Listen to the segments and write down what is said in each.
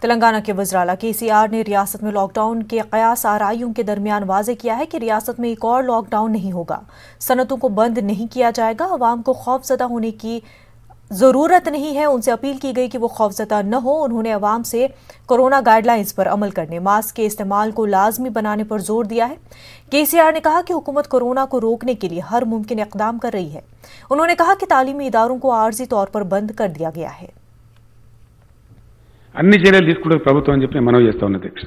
तेलंगाना के वज़राला केसीआर ने रियासत में लॉकडाउन के कयास आराइयों के दरमियान वाज़े किया है कि रियासत में एक और लॉकडाउन नहीं होगा। सनतों को बंद नहीं किया जाएगा। अवाम को खौफजदा होने की ज़रूरत नहीं है। उनसे अपील की गई कि वो खौफजदा न हो। उन्होंने अवाम से कोरोना गाइडलाइंस पर अमल करने, मास्क के इस्तेमाल को लाजमी बनाने पर जोर दिया है। केसीआर ने कहा कि हुकूमत कोरोना को रोकने के लिए हर मुमकिन इक़दाम कर रही है। उन्होंने कहा कि तालीमी इदारों को आर्जी तौर पर बंद कर दिया गया है। అన్ని చర్యలు తీసుకుంటే ప్రభుత్వం అని చెప్పి నేను మనవి చేస్తా ఉన్నా అధ్యక్ష.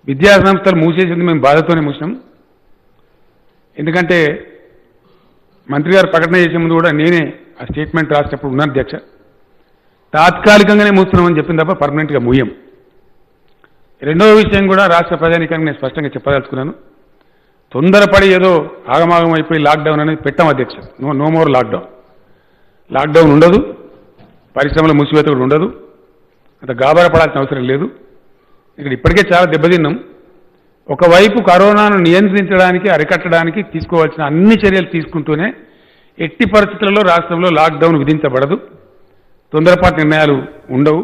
విద్యా సంస్థలు మూసేసింది మేము బాధతోనే మూసినాం. ఎందుకంటే మంత్రి గారు ప్రకటన చేసే ముందు కూడా నేనే ఆ స్టేట్మెంట్ రాసేటప్పుడు ఉన్నాను అధ్యక్ష. తాత్కాలికంగానే మూస్తున్నామని చెప్పింది తప్ప పర్మనెంట్గా మూయం. రెండవ విషయం కూడా రాష్ట్ర ప్రజానీకానికి నేను స్పష్టంగా చెప్పదలుచుకున్నాను. తొందరపడి ఏదో ఆగమాగం అయిపోయి లాక్డౌన్ అనేది పెట్టాం అధ్యక్ష. No more lockdown. లాక్డౌన్ ఉండదు, పరిశ్రమల మూసివేత కూడా ఉండదు. అంత గాబరా పడాల్సిన అవసరం లేదు. ఇక్కడ ఇప్పటికే చాలా దెబ్బతిన్నాం. ఒకవైపు కరోనాను నియంత్రించడానికి, అరికట్టడానికి తీసుకోవాల్సిన అన్ని చర్యలు తీసుకుంటూనే ఎట్టి పరిస్థితుల్లో రాష్ట్రంలో లాక్డౌన్ విధించబడదు. తొందరపాటు నిర్ణయాలు ఉండవు.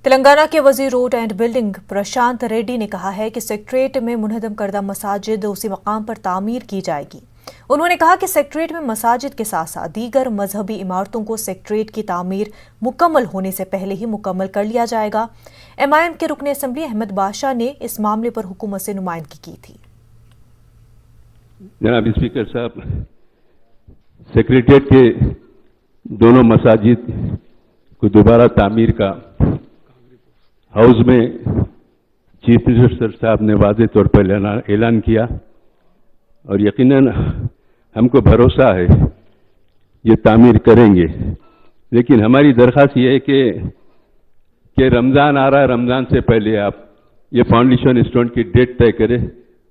तेलंगाना के वजीर रोड एंड बिल्डिंग प्रशांत रेड्डी ने कहा है कि सेक्रेटरीट में मुनहदम करदा मसाजिद उसी मकाम पर तामीर की जाएगी। उन्होंने कहा कि सेक्रेटरीट में मसाजिद के साथ साथ दीगर मजहबी इमारतों को सेक्रेटरीट की तामीर मुकम्मल होने से पहले ही मुकम्मल कर लिया जाएगा। एमआईएम के रुकन असम्बली अहमद बादशाह ने इस मामले पर हुकूमत से नुमाइंदगी की थी। जनाब स्पीकर साहब, सेक्रेटरीट के दोनों मसाजिद को दोबारा तामीर का हाउस में चीफ मिनिस्टर साहब ने वाज़े तौर पर ऐलान किया और यकीनन हमको भरोसा है ये तामीर करेंगे। लेकिन हमारी दरख्वास्त ये है कि रमज़ान आ रहा है, रमज़ान से पहले आप ये फाउंडेशन स्टोन की डेट तय करें,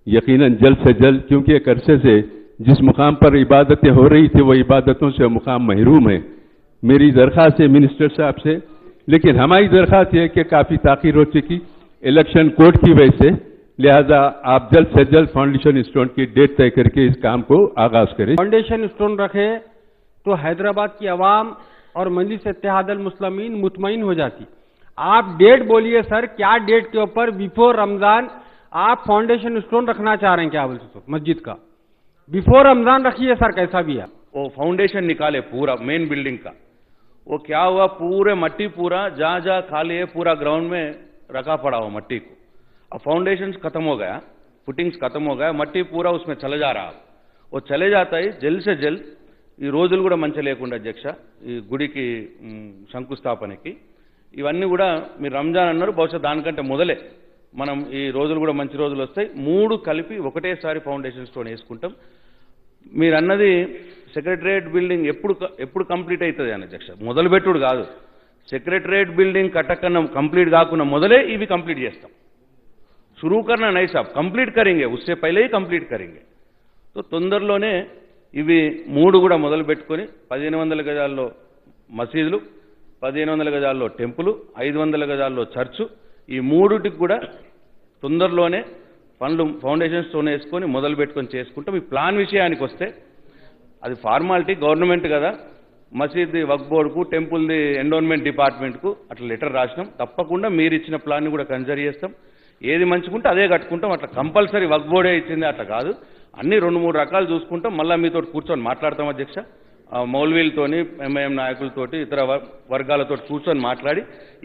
यकीनन जल्द से जल्द, क्योंकि एक अरसे से जिस मुकाम पर इबादतें हो रही थी वो इबादतों से मुकाम महरूम है। मेरी दरख्वास्त है मिनिस्टर साहब से, लेकिन हमारी दरख्वास्त यह है कि काफ़ी ताख़ीर हो चुकी इलेक्शन कोड की वजह से, लिहाजा आप जल्द से जल्द फाउंडेशन स्टोन की डेट तय करके इस काम को आगाज करें। फाउंडेशन स्टोन रखे तो हैदराबाद की आवाम और मजलिस इत्तेहाद अल मुस्लिमीन मुतमईन हो जाती। आप डेट बोलिए सर, क्या डेट के ऊपर बिफोर रमजान आप फाउंडेशन स्टोन रखना चाह रहे हैं? क्या बोलते तो मस्जिद का बिफोर रमजान रखिए सर, कैसा भी है। वो फाउंडेशन निकाले पूरा मेन बिल्डिंग का, वो क्या हुआ, पूरे मट्टी पूरा जहां जहां खाली है पूरा ग्राउंड में रखा पड़ा हो मट्टी को। अब फाउंडेशन खत्म हो गया, फुटिंग्स खत्म हो गया, मट्टी पूरा उसमें चले जा रहा। वो चले जाता ही जल्द से जल्द ఈ రోజులు కూడా మంచి లేకుండా అధ్యక్ష, ఈ గుడికి శంకుస్థాపనకి ఇవన్నీ కూడా మీరు రంజాన్ అన్నారు, బహుశా దానికంటే మొదలే మనం ఈ రోజులు కూడా మంచి రోజులు వస్తాయి. మూడు కలిపి ఒకటేసారి ఫౌండేషన్ స్టోన్ వేసుకుంటాం. మీరు అన్నది సెక్రటరియట్ బిల్డింగ్ ఎప్పుడు కంప్లీట్ అవుతుంది అని అధ్యక్ష, మొదలుపెట్టుడు కాదు. సెక్రటరియట్ బిల్డింగ్ కట్టకన్నా కంప్లీట్ కాకుండా మొదలే ఇవి కంప్లీట్ చేస్తాం. शुरू करना नहीं साहब, कंप्लीट करेंगे, उससे पहले ही कंप्लीट करेंगे. तो తొందరలోనే ఇవి మూడు కూడా మొదలు పెట్టుకొని 1500 గజాల్లో మసీదులు, 1500 గజాల్లో టెంపుల్, 500 గజాల్లో చర్చ్, ఈ మూడుటికి కూడా తొందరలోనే పనులు ఫౌండేషన్ స్టోన్ వేసుకొని మొదలు పెట్టుకొని చేసుకుంటాం. ఈ ప్లాన్ విషయానికి వస్తే అది ఫార్మాలిటీ, గవర్నమెంట్ కదా, మసీద్ వక్ఫ్ బోర్డుకు, టెంపుల్ది ఎండోన్మెంట్ డిపార్ట్మెంట్కు అట్లా లెటర్ రాసినాం. తప్పకుండా మీరు ఇచ్చిన ప్లాన్ని కూడా కన్సిడర్ చేస్తాం. ఏది మంచిగుంటే అదే కట్టుకుంటాం. అట్లా కంపల్సరీ వక్ఫ్ బోర్డే ఇచ్చింది అట్లా కాదు, అన్ని 2-3 రకాలు చూసుకుంటాం. మళ్ళీ మీతో కూర్చొని మాట్లాడతాం అధ్యక్ష, మౌల్వీలతోని, ఎంఐఎం నాయకులతోటి, ఇతర వర్గాలతో కూర్చొని మాట్లాడి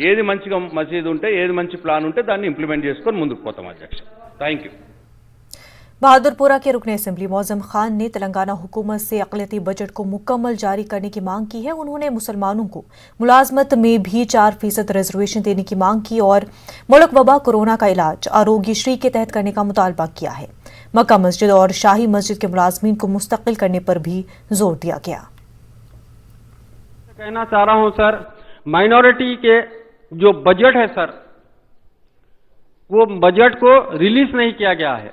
ఏది మంచిగా మసీదు ఉంటే, ఏది మంచి ప్లాన్ ఉంటే దాన్ని ఇంప్లిమెంట్ చేసుకొని ముందుకు పోతాం అధ్యక్ష. Thank you. बहादुरपुरा के रुकन असम्बली मौजम खान ने तेलंगाना हुकूमत से अक़लियती बजट को मुकम्मल जारी करने की मांग की है। उन्होंने मुसलमानों को मुलाजमत में भी 4% रिजर्वेशन देने की मांग की और मुल्क वबा कोरोना का इलाज आरोग्य श्री के तहत करने का मुतालबा किया है। मक्का मस्जिद और शाही मस्जिद के मुलाजमीन को मुस्तकिल करने पर भी जोर दिया गया। कहना चाह रहा हूं सर, माइनॉरिटी के जो बजट है सर, वो बजट को रिलीज नहीं किया गया है।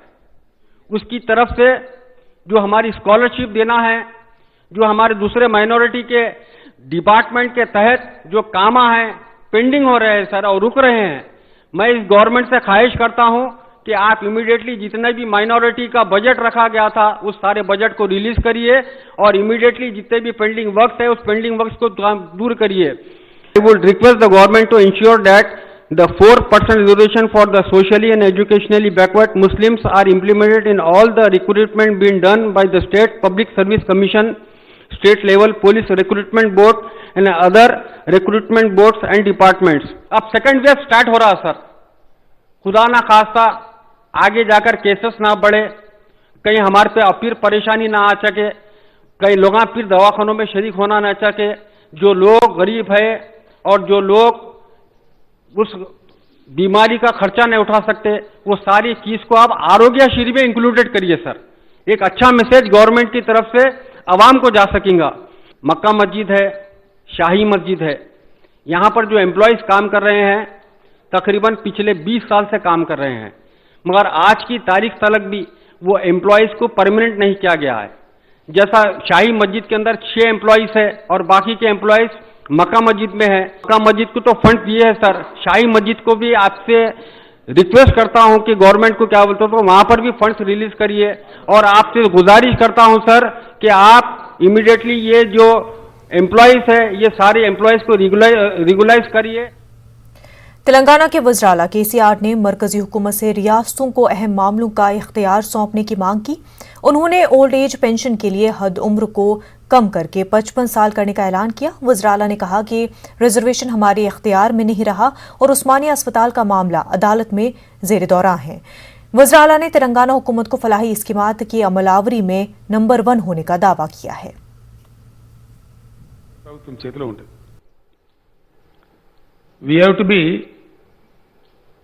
उसकी तरफ से जो हमारी स्कॉलरशिप देना है, जो हमारे दूसरे माइनॉरिटी के डिपार्टमेंट के तहत जो काम हैं पेंडिंग हो रहे हैं सर और रुक रहे हैं, मैं इस गवर्नमेंट से ख्वाहिश करता हूं कि आप इमीडिएटली जितने भी माइनॉरिटी का बजट रखा गया था उस सारे बजट को रिलीज करिए और इमीडिएटली जितने भी पेंडिंग वर्क्स है उस पेंडिंग वर्क्स को दूर करिए। I would request the government to ensure that the 4% reservation for the socially and educationally backward Muslims are implemented in all the recruitment being done by the State Public Service Commission, state level police recruitment board and other recruitment boards and departments. अब second wave start हो रहा sir, खुदा ना खास्ता आगे जाकर cases ना बढ़े, कहीं हमारे पे अपीर परेशानी ना आ सके, कई लोग फिर दवाखानों में शरीक होना ना सके। जो लोग गरीब है और जो लोग उस बीमारी का खर्चा नहीं उठा सकते, वो सारी चीज को आप आरोग्य श्री में इंक्लूडेड करिए सर। एक अच्छा मैसेज गवर्नमेंट की तरफ से आवाम को जा सकेगा। मक्का मस्जिद है, शाही मस्जिद है, यहाँ पर जो एम्प्लॉयज काम कर रहे हैं तकरीबन पिछले 20 साल से काम कर रहे हैं, मगर आज की तारीख तक भी वो एम्प्लॉयज को परमानेंट नहीं किया गया है। जैसा शाही मस्जिद के अंदर 6 एम्प्लॉयज है और बाकी के एम्प्लॉयज मक्का मस्जिद में है। मक्का मस्जिद को तो फंड दिए है सर, शाही मस्जिद को भी आपसे रिक्वेस्ट करता हूं कि गवर्नमेंट को क्या बोलते हो तो वहां पर भी फंड्स रिलीज करिए। और आपसे गुजारिश करता हूं सर कि आप इमीडिएटली ये जो एम्प्लॉयज है ये सारे एम्प्लॉयज को रेगुलाइज करिए। तेलंगाना के वज़राला केसीआर ने मरकजी हुकूमत से रियासतों को अहम मामलों का इख्तियार सौंपने की मांग की। उन्होंने ओल्ड एज पेंशन के लिए हद उम्र को कम करके 55 साल करने का ऐलान किया। वज़राला ने कहा कि रिजर्वेशन हमारे इख्तियार में नहीं रहा और उस्मानिया अस्पताल का मामला अदालत में ज़ेर दौरान है। वज़राला ने तेलंगाना हुकूमत को फलाही स्कीमात की अमलावरी में नंबर 1 होने का दावा किया है। We have to be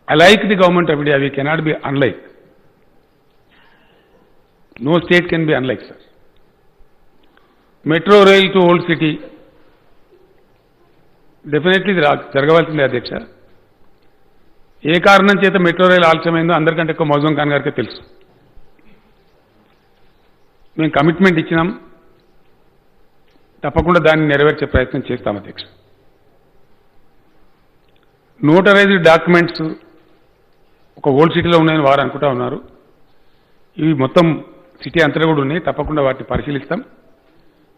alike the government of India. We cannot be unlike. No state can be unlike, sir. Metro rail to old city. Definitely జరగవలసిందే అధ్యక్ష. ఏ కారణం చేత మెట్రో రైలు ఆలస్యమైందో అందరికంటే ఎక్కువ మౌజూం ఖాన్ గారికి తెలుసు. మేము కమిట్మెంట్ ఇచ్చినాం, తప్పకుండా దాన్ని నెరవేర్చే ప్రయత్నం చేస్తాం అధ్యక్ష. నోటరైజ్డ్ డాక్యుమెంట్స్ ఒక ఓల్డ్ సిటీలో ఉన్నాయని వారు అనుకుంటా ఉన్నారు. ఇవి మొత్తం సిటీ అంతటా కూడా ఉన్నాయి. తప్పకుండా వాటిని పరిశీలిస్తాం.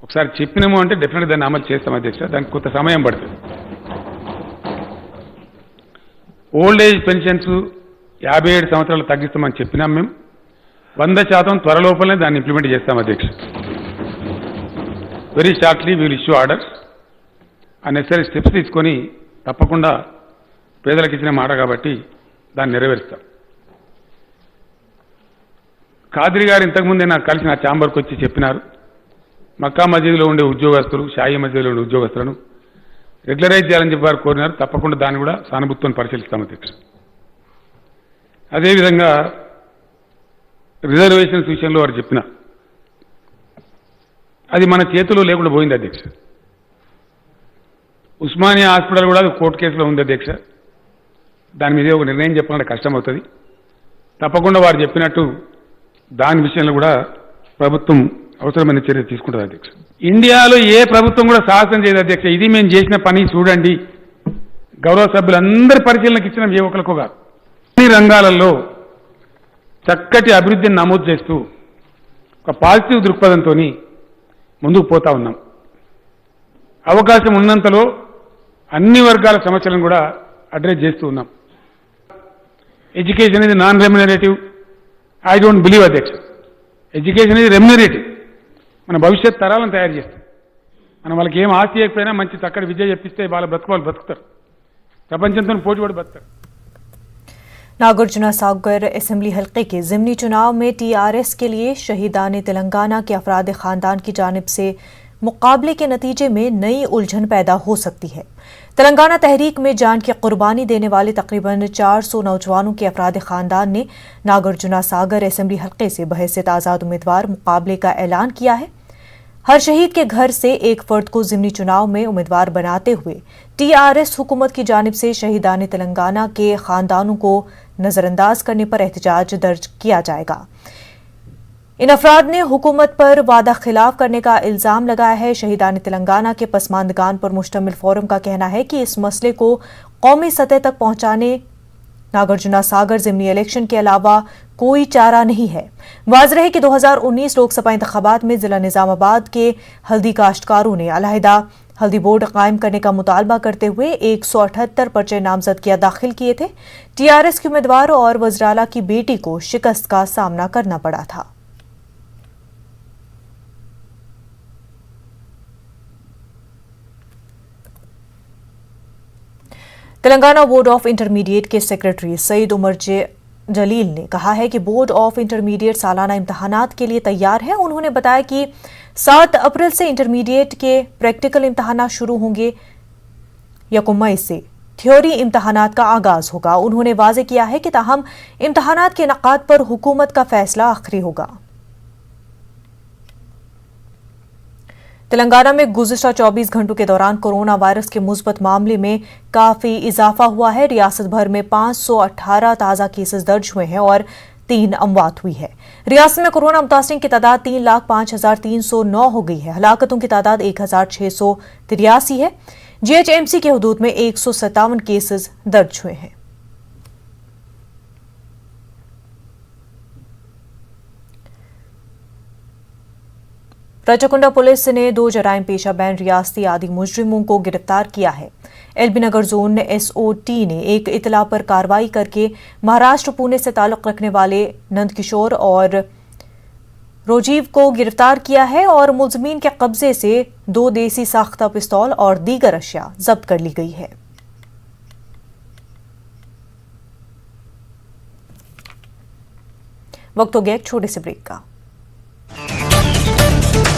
ఒకసారి చెప్పినాము అంటే డెఫినెట్గా దాన్ని అమలు చేస్తాం అధ్యక్ష. దానికి కొంత సమయం పడుతుంది. ఓల్డ్ ఏజ్ పెన్షన్స్ 57 సంవత్సరాలు తగ్గిస్తామని చెప్పినాం. మేము 100% త్వరలోపలనే దాన్ని ఇంప్లిమెంట్ చేస్తాం అధ్యక్ష. Very shortly we will issue orders. ఆ నెసరీ స్టెప్స్ తీసుకొని తప్పకుండా పేదలకు ఇచ్చిన మాట కాబట్టి దాన్ని నెరవేరుస్తాం. ఖాద్రి గారు ఇంతకుముందే నాకు కలిసి నా ఛాంబర్కి వచ్చి చెప్పినారు, మక్కా మస్జిద్లో ఉండే ఉద్యోగస్తులు, షాహీ మస్జిద్లో ఉండే ఉద్యోగస్తులను రెగ్యులరైజ్ చేయాలని చెప్పి వారు కోరినారు. తప్పకుండా దాన్ని కూడా సానుభూతితో పరిశీలిస్తాం అధ్యక్ష. అదేవిధంగా రిజర్వేషన్స్ విషయంలో వారు చెప్పిన అది మన చేతిలో లేకుండా పోయింది అధ్యక్ష. ఉస్మానియా హాస్పిటల్ కూడా కోర్టు కేసులో ఉంది అధ్యక్ష. దాని మీద ఒక నిర్ణయం చెప్పాలంటే కష్టం అవుతుంది. తప్పకుండా వారు చెప్పినట్టు దాని విషయంలో కూడా ప్రభుత్వం అవసరమైన చర్య తీసుకుంటుంది అధ్యక్ష. ఇండియాలో ఏ ప్రభుత్వం కూడా సాహసం చేయదు అధ్యక్ష. ఇది మేము చేసిన పని చూడండి, గౌరవ సభ్యులందరి పరిశీలనకు ఇచ్చిన ఏ ఒక్కరికో కాదు. అన్ని రంగాలలో చక్కటి అభివృద్ధిని నమోదు చేస్తూ ఒక పాజిటివ్ దృక్పథంతో ముందుకు పోతా ఉన్నాం. అవకాశం ఉన్నంతలో అన్ని వర్గాల సమస్యలను కూడా అడ్రస్ చేస్తూ ఉన్నాం. ఎడ్యుకేషన్ ఇది non remunerative. I don't believe అధ్యక్ష. ఎడ్యుకేషన్ ఇది రెమ్యునరేటివ్. మన భవిష్యత్ తరాలను తయారు చేస్తాం. మనం వాళ్ళకి ఏం ఆస్తి చేయకపోయినా మంచి చక్కటి విద్య చెప్పిస్తే వాళ్ళ బ్రతుకు బతుకుతారు, ప్రపంచంతో పోటీపడి బతుకుతారు. नागार्जुन सागर असेंबली हल्के के ज़िमनी चुनाव में टीआरएस के लिए शहीदान तेलंगाना के अफराद खानदान की जानिब से मुकाबले के नतीजे में नई उलझन पैदा हो सकती है। तेलंगाना तहरीक में जान की कुर्बानी देने वाले तकरीबन 400 नौजवानों के अफराद खानदान ने नागार्जुन सागर असेंबली हल्के से बहैसियत आज़ाद उम्मीदवार मुकाबले का ऐलान किया है। हर शहीद के घर से एक फर्द को ज़िमनी चुनाव में उम्मीदवार बनाते हुए टीआरएस हुकूमत की जानिब से शहीदान तेलंगाना के खानदानों को नजरअंदाज करने पर एहतजाज दर्ज किया जाएगा। इन अफराद ने हुकूमत पर वादा खिलाफ करने का इल्जाम लगाया है। शहीदान तेलंगाना के पसमानदगान पर मुश्तमिल फोरम का कहना है कि इस मसले को कौमी सतह तक पहुंचाने नागार्जुन सागर ज़िमनी इलेक्शन के अलावा कोई चारा नहीं है। वाज़ रहे कि 2019 लोकसभा इंतखाबात में जिला निजामाबाद के हल्दी काश्तकारों ने अलहदा हल्दी बोर्ड कायम करने का मुतालबा करते हुए 178 पर्चे नामजदगियां दाखिल किए थे। टीआरएस के उम्मीदवार और वज़ीर-ए-आला की बेटी को शिकस्त का सामना करना पड़ा था। तेलंगाना बोर्ड ऑफ इंटरमीडिएट के सेक्रेटरी सईद उमर जलील ने कहा है कि बोर्ड ऑफ इंटरमीडिएट सालाना इम्तहानात के लिए तैयार है। उन्होंने बताया कि 7 अप्रैल से इंटरमीडिएट के प्रैक्टिकल इम्तहानात शुरू होंगे। 1 मई से थ्योरी इम्तहानात का आगाज होगा। उन्होंने वाजे किया है कि ताहम इम्तहानात के इनेकाद पर हुकूमत का फैसला आखिरी होगा। तेलंगाना में गुज़िश्ता 24 घंटों के दौरान कोरोना वायरस के मुस्बत मामले में काफी इजाफा हुआ है। रियासत भर में 518 ताज़ा केसेस दर्ज हुए हैं और 3 अमवात हुई है। रियासत में कोरोना मुतासिरीन की तादाद 3,05,309 हो गई है। हलाकतों की तादाद 1,683 है। जीएचएमसी के हुदूद में 157 केसेस दर्ज हुए हैं। रजाकुंडा पुलिस ने 2 जराइम पेशा बैन रियासती आदि मुजरिमों को गिरफ्तार किया है। एलबी नगर जोन एसओटी ने एक इतला पर कार्रवाई करके महाराष्ट्र पुणे से ताल्लुक रखने वाले नंदकिशोर और रोजीव को गिरफ्तार किया है और मुलजमीन के कब्जे से 2 देसी साख्ता पिस्तौल और दीगर अशिया जब्त कर ली गई है। वक्त हो गया एक छोटे से ब्रेक का।